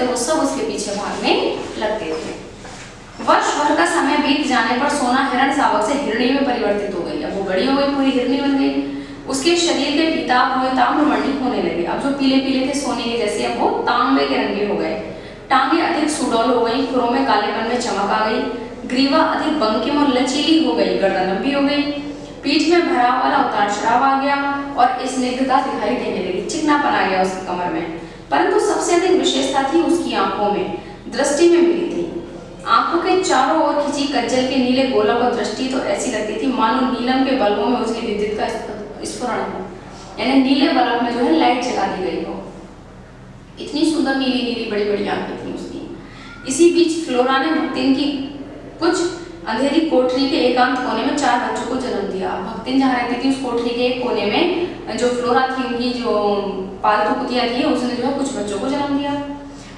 थे वो सब उसके पीछे भागने लगते थे। वर्ष भर का समय बीत जाने पर सोना हिरण शावक से हिरणी में परिवर्तित हो गई। अब वो बड़ी हो गई, पूरी हिरणी बन गई। उसके शरीर के पीताभ हुए ताम्रवर्णी होने लगे। अब जो पीले पीले थे सोने के जैसे, अब वो तांबे के रंग के हो गए। टांगे अधिक सुडौल हो गई, खुरों में कालेपन में चमक आ गई। ग्रीवा अधिक बंकिम और लचीली हो गई, गर्दन लंबी हो गई। पीठ में भराव वाला उतार चढ़ाव आ गया और स्निग्धता दिखाई देने लगी, चिकनापन आ गया उसकी कमर में। परंतु सबसे अधिक विशेषता थी उसकी आंखों में, दृष्टि में मिली थी। आंखों के चारों ओर खिंची कज्जल के नीले गोलों को दृष्टि तो ऐसी लगती थी मानो नीलम के बल्बों में उजली विद्युत का स्फुरण हो, यानी नीले बल्ब में जो है लाइट जला दी गई हो। इतनी सुंदर नीली नीली बड़ी बड़ी आंखें थी उसकी। इसी बीच फ्लोरा ने भक्तिन की कुछ अंधेरी कोठरी के एकांत कोने में 4 बच्चों को जन्म दिया। भक्तिन जहाँ रहती थी उस कोठरी के एक कोने में जो फ्लोरा थी, उनकी जो पालतू कुतिया थी, उसने जो है कुछ बच्चों को जन्म दिया।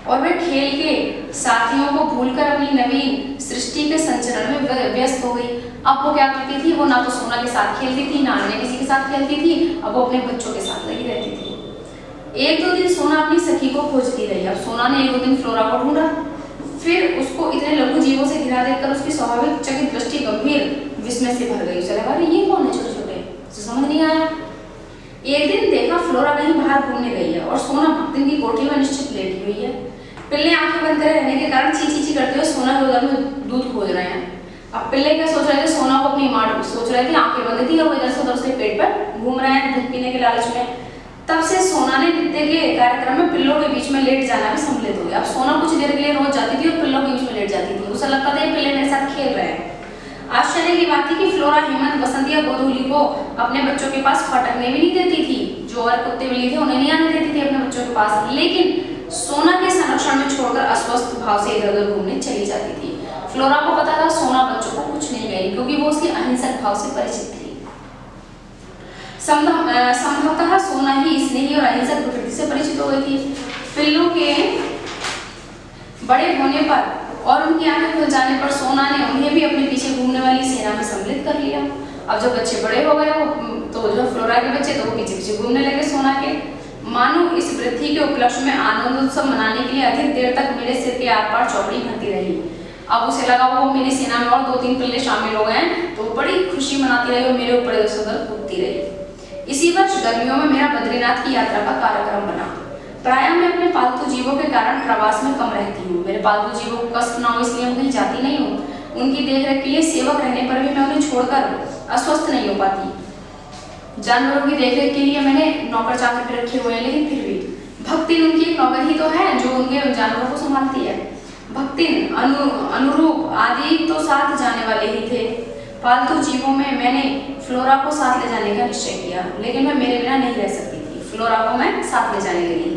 और वे खेल के साथियों को भूलकर अपनी नवीन सृष्टि के संचरण में व्यस्त हो गई। अब वो क्या करती थी, वो ना तो सोना के साथ खेलती थी, ना अन्य किसी के साथ खेलती थी, अब वो अपने बच्चों के साथ लगी रहती थी। एक दो दिन सोना अपनी सखी को खोजती रही। अब सोना ने एक दो दिन फ्लोरा को ढूंढा, फिर उसको इतने लघु जीवों से घिरा देखकर उसकी स्वाभाविक चकित दृष्टि गंभीर विस्मय से भर गई। उसे लगा अरे ये कौन है छोटे छोटे, समझ नहीं आया। एक दिन देखा फ्लोरा कहीं बाहर घूमने गई है और सोना भक्तिन की कोठी में निश्चित लेटी हुई है। पिल्ले आंखें बंद करे रहने के कारण ची ची ची करते हुए सोना के उधर में दूध खोज रहे हैं। अब पिल्ले क्या सोच रहे थे, सोना को अपनी मां सोच रहे थे, आंखें बंद थी और वो इधर से उधर उसके पेट पर घूम रहे हैं दूध पीने के लालच में। तब से सोना ने नित्य के कार्यक्रम में पिल्लों के बीच में लेट जाना भी सम्मिलित हो गया। अब सोना कुछ देर के लिए रोज जाती थी और पिल्लों के बीच में लेट जाती थी। उसे लगता था ये पिल्ले मेरे साथ खेल रहे हैं। आश्चर्य की बात थी कि फ्लोरा हेमंत, बसंत या गोधूली को अपने बच्चों के पास फटकने भी नहीं देती थी। जो और कुत्ते बिल्ली थे उन्हें नहीं आने देती थी अपने बच्चों के पास, लेकिन सोना के संरक्षण में छोड़कर अस्वस्थ भाव से इधर उधर घूमने चली जाती थी। फ्लोरा को पता था सोना बच्चों को कुछ नहीं कहेगी, क्योंकि वो उसके अहिंसक भाव से परिचित थी। संभवतः सोना ही स्नेही और अहिंसक प्रकृति से परिचित हो गई थी। पिल्लों के बड़े होने पर और उनकी आंखें खुल जाने पर सोना ने उन्हें भी अपने पीछे घूमने वाली सेना में सम्मिलित कर लिया। अब जब बच्चे बड़े हो गए तो जो फ्लोरा के बच्चे तो वो पीछे पीछे घूमने लगे सोना के। मानो इस वृद्धि के उपलक्ष्य में आनंद उत्सव मनाने के लिए अधिक देर तक मेरे सिर के आर पार चौकड़ी भरती रही। अब उसे लगा वो मेरी सेना में और 2-3 पिल्ले शामिल हो गए तो बड़ी खुशी मनाती रही और मेरे ऊपर इधर उधर कूदती रही। इसी वर्ष गर्मियों में मेरा बद्रीनाथ की यात्रा का कार्यक्रम बना। प्रायः मैं अपने पालतू जीवों के कारण प्रवास में कम रहती हूँ। मेरे पालतू जीवों को कष्ट ना हो इसलिए मैं कहीं जाती नहीं हूँ। उनकी देखरेख के लिए सेवक रहने पर भी मैं उन्हें छोड़कर अस्वस्थ नहीं हो पाती। जानवरों की देखरेख के लिए मैंने नौकर चाकर भी रखे हुए हैं, लेकिन फिर भी भक्तिन उनकी एक नौकर ही तो है जो उनके जानवरों को संभालती है। भक्तिन, अनुरूप आदि तो साथ जाने वाले ही थे। पालतू जीवों में मैंने फ्लोरा को साथ ले जाने का निश्चय किया, लेकिन मैं मेरे बिना नहीं रह सकती थी। फ्लोरा को मैं साथ ले जाने लगी।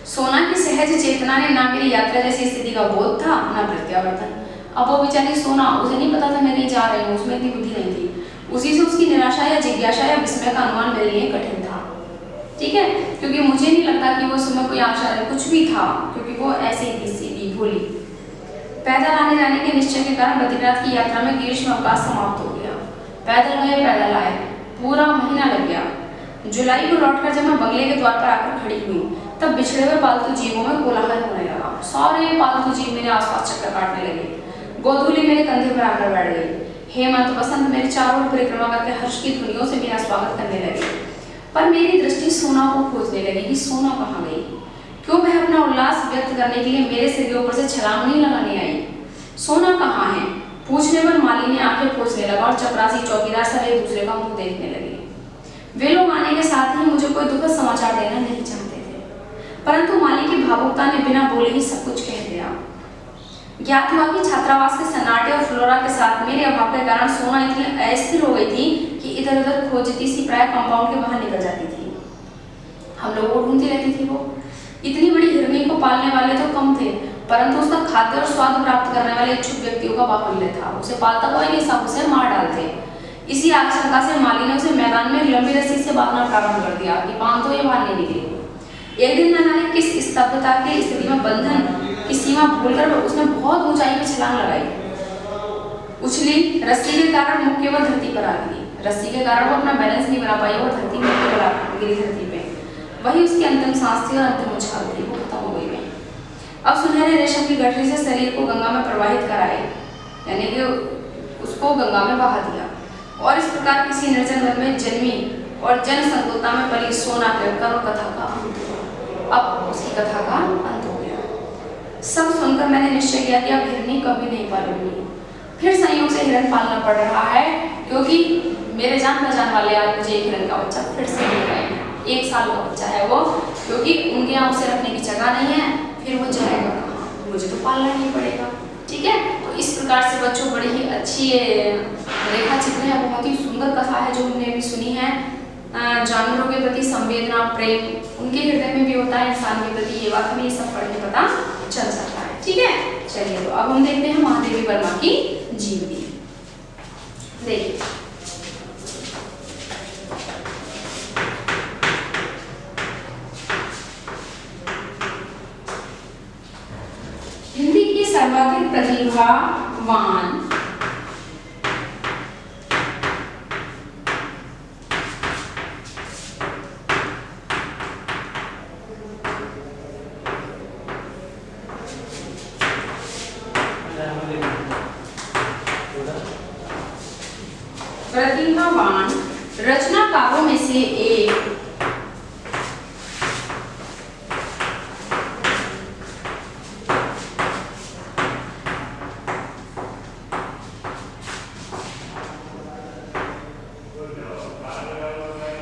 सोना की सहज चेतना ने ना मेरी यात्रा जैसी स्थिति का बोध था, ना प्रत्यावर्तन। अब वो बेचारी सोना, उसे नहीं पता था मैं कहीं जा रही हूँ, उसमें इतनी बुद्धि नहीं थी। उसी से उसकी निराशा या जिज्ञासा या विस्मय का अनुमान मेरे लिए कठिन था। ठीक है, क्योंकि मुझे नहीं लगता कि वो उसमें कोई आशा कुछ भी था, क्योंकि वो ऐसे ही थी, सीधी भोली। पैदल आने जाने के निश्चय के कारण बद्रीनाथ की यात्रा में ग्रीष्म अवकाश समाप्त हो गया। पैदल गए पैदल आए, पूरा महीना लग गया। जुलाई को लौटकर जब मैं बंगले के द्वार पर आकर खड़ी हुई तब बिछड़े हुए पालतू जीवों में कोलाहल होने लगा। सारे पालतू जीव मेरे आसपास चक्कर काटने लगे। गोधूली मेरे कंधे पर आकर बैठ गई। हेमंत, बसंत मेरे चारों ओर परिक्रमा करके हर्ष की ध्वनियों से मेरा स्वागत करने लगे। पर मेरी दृष्टि सोना को खोजने लगी कि सोना कहाँ गई। क्यों वह अपना उल्लास व्यक्त करने के लिए मेरे सिर के ऊपर से छलांग नहीं लगाने आई। सोना कहाँ है पूछने पर माली ने आंखें पोंछने लगा और चपरासी चौकीदार सब एक दूसरे का मुंह देखने लगे। वे लोग आने के साथ ही मुझे कोई दुखद समाचार देना नहीं चाहते थे, परंतु माली की भावुकता ने बिना बोले ही सब कुछ कह दिया। ज्ञात हुआ कि छात्रावास के सन्नाटे और फ्लोरा के साथ मेरे अभाव के कारण सोना इतनी अस्थिर हो गई थी कि इधर उधर खोजती सी प्राय कंपाउंड के बाहर निकल जाती थी। हम लोगों को ढूंढती रहती थी। वो इतनी बड़ी हिरणी को पालने वाले तो कम थे, परंतु उसका खाद्य और स्वाद प्राप्त करने वाले इच्छुक व्यक्तियों का बाहुल्य था। उसे पालता कोई नहीं, सब उसे मार डालते। इसी आशंका से माली ने उसे मैदान में लंबी रस्सी से बांधना प्रारंभ कर दिया कि बांध तो ये बाहर नहीं निकली। एक दिन न जाने किस स्तब्धता की स्थिति में बंधन की सीमा भूलकर उसने बहुत ऊंचाई में छलांग लगाई। उछली रस्सी के कारण मुख केवल धरती पर आ गिरी। रस्सी के कारण वो अपना बैलेंस नहीं बना पाई और धरती में गिरी धरती पे। वही उसकी अंतिम सांस थी और अंतिम उछाल थी, वो खत्म हो गई। अब सुनहरे रेशम की गठरी से शरीर को गंगा में प्रवाहित कराए, यानी कि उसको गंगा में बहा दिया। और इस प्रकार किसी निर्जन वन में जन्मी और जन संकुलता में पली सोना कहकर कथा का अंत हुआ। अब उसकी कथा का अंत हो गया। सब सुनकर मैंने निश्चय किया कि अब हिरनी कभी नहीं पालूंगी। फिर संयोग से हिरण पालना पड़ रहा है, क्योंकि मेरे जान पहचान वाले आज मुझे एक हिरण का बच्चा फिर से मिल गए हैं। 1 साल का बच्चा है वो, क्योंकि उनके यहाँ उसे रखने की जगह नहीं है, फिर वो जाएगा कहाँ? मुझे तो पालना ही पड़ेगा। ठीक है, तो इस प्रकार से बच्चों बड़ी ही अच्छी रेखा चित्र है, बहुत ही सुंदर कथा है जो हमने अभी सुनी है। जानवरों के प्रति संवेदना, प्रेम उनके हृदय में भी होता है, इंसान के प्रति, ये बात हमें ये सब पढ़ के पता चल सकता है। ठीक है, चलिए तो अब हम देखते हैं महादेवी वर्मा की जीवनी। देखिए, हिंदी की सर्वाधिक प्रतिभावान रचनाकारों में से एक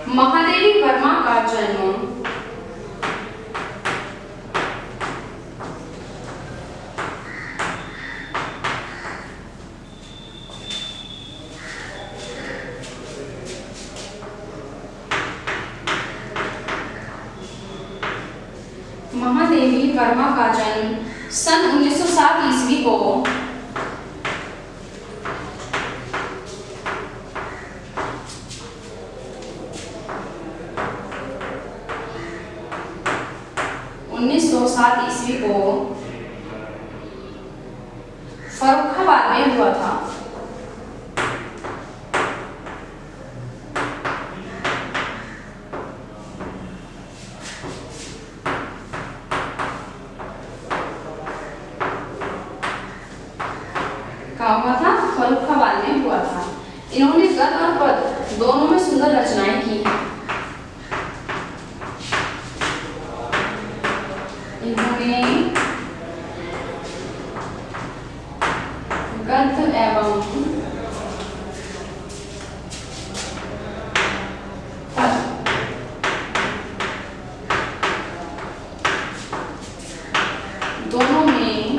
महादेवी वर्मा का जन्म महादेवी वर्मा का जन्म सन 1907 ईस्वी को फर्रुखाबाद में हुआ था। कहाँ हुआ था? फर्रुखाबाद में हुआ था। इन्होंने गद्य और पद्य दोनों में सुंदर रचनाएं की हैं। इन्होंने गद्य एवं दोनों में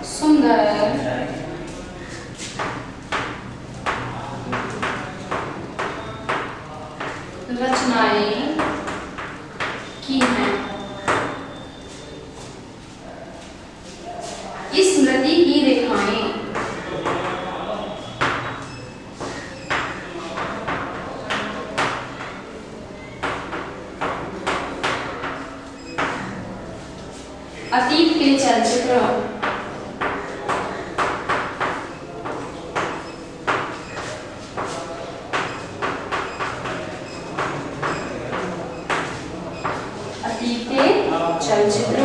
सुंदर रचनाएं की हैं। स्मृति की रेखाएं अतीत के चलचित्र चलचित्र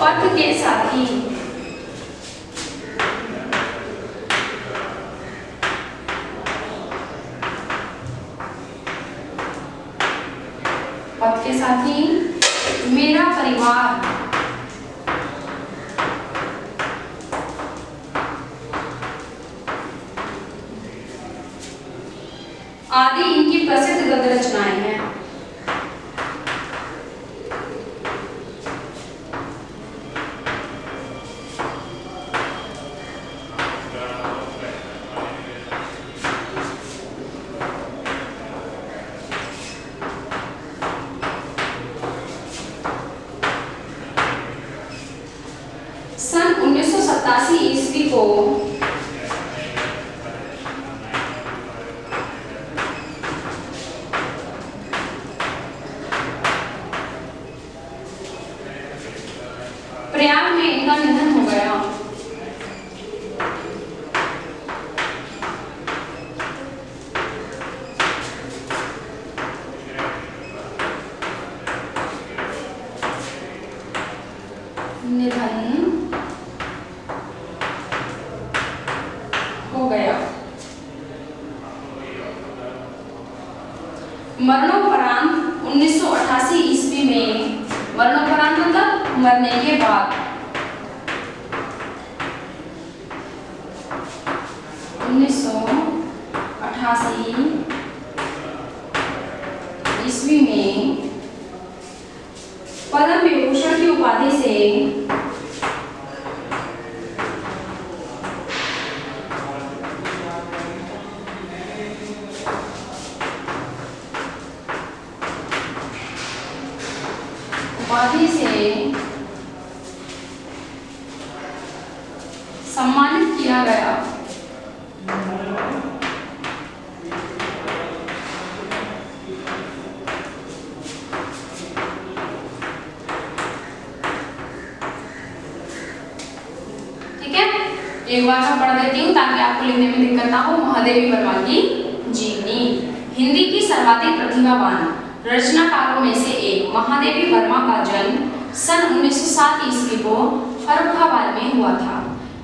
पथ के साथी पथ के साथी मेरा परिवार आदि इनकी प्रसिद्ध गद्य रचनाएं हैं। सन 1987 ईस्वी को प्रयाग में इनका निधन हो गया। निधन हो गया। मरणोपरांत 1988 ईस्वी में, मरणोपरांत मतलब मरने के बाद, 1988 ईस्वी में पद्म विभूषण की उपाधि से सम्मानित किया गया। ठीक है, एक बार मैं पढ़ देती हूँ ताकि आपको लिखने में दिक्कत ना हो। महादेवी वर्मा की जीवनी। हिंदी की सर्वाधिक प्रतिभावान रचनाकारों में से एक महादेवी वर्मा का जन्म सन 1907 ईस्वी को फर्रुखाबाद में हुआ था।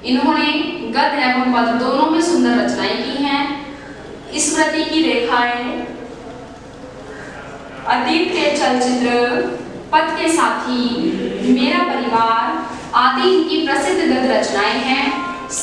इन्होंने गद्य एवं पद्य दोनों में सुंदर रचनाएं की हैं। स्मृति की रेखाएं, अतीत के चलचित्र, पथ के साथी, मेरा परिवार आदि इनकी प्रसिद्ध गद्य रचनाएं हैं।